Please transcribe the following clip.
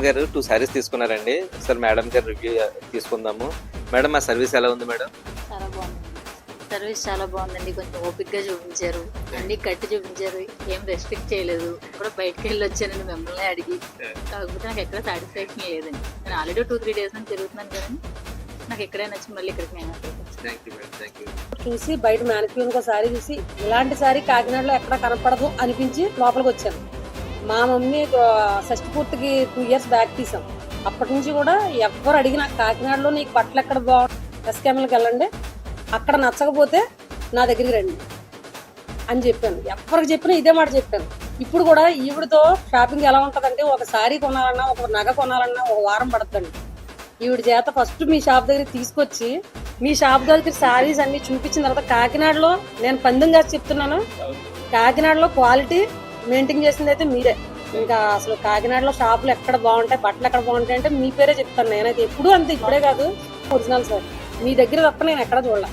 గారు 2 సారీస్ తీసుకున్నారండి. Sir madam గారు రివ్యూ తీసుకుందాము. మేడం మా సర్వీస్ ఎలా ఉంది మేడం? చాలా బాగుంది. సర్వీస్ చాలా బాగుందండి. కొంచెం ఓపిక్గా చూపించారు, అన్ని కట్టి చూపించారు, ఏం రెస్ట్రిక్ట్ చేయలేదు. కూడా బయటకు వెళ్ళి వచ్చానండి మిమ్మల్ని అడిగి. కాకపోతే నాకు ఎక్కడ సాటిస్ఫాక్షన్ లేదండి. నేను ఆల్రెడీ 2-3 డేస్ నుంచి తిరుగుతున్నాను కానీ నాకు ఎక్కడే నచ్చి మళ్ళీ ఇక్కడికి నేను చూసి బయట మ్యానిక్యూర్ ఒక సారీ చూసి ఇలాంటి సారీ కాకినాడలో ఎక్కడ కనపడదు అనిపించి లోపలికి వచ్చాను. మా మమ్మీ షష్టి పూర్తికి 2 years బ్యాక్ తీసాం. అప్పటి నుంచి కూడా ఎవరు అడిగినా కాకినాడలో నీకు బట్టలు ఎక్కడ బాగుంటుంది, ఎస్కేఎంఎల్కి వెళ్ళండి, అక్కడ నచ్చకపోతే నా దగ్గరికి రండి అని చెప్పాను. ఎవరికి చెప్పినా ఇదే మాట చెప్పాను. ఇప్పుడు కూడా ఈవిడతో షాపింగ్ ఎలా ఉంటుందంటే ఒక శారీ కొనాలన్నా ఒక నగ కొనాలన్నా 1 వారం పడుతుందండి. ఈవిడ చేత ఫస్ట్ మీ షాప్ దగ్గరికి తీసుకొచ్చి మీ షాప్ దగ్గర శారీస్ అన్ని చూపించిన తర్వాత కాకినాడలో నేను పందెంగా చెప్తున్నాను, కాకినాడలో క్వాలిటీ మెయింటైన్ చేసింది అయితే మీరే. ఇంకా అసలు కాకినాడలో షాపులు ఎక్కడ బాగుంటాయి, బట్టలు ఎక్కడ బాగుంటాయి అంటే మీ పేరే చెప్తాను. నేనైతే ఎప్పుడు అంతే, ఇప్పుడే కాదు, ఒరిజినల్ సార్ మీ దగ్గర తప్ప నేను ఎక్కడ చూడలే.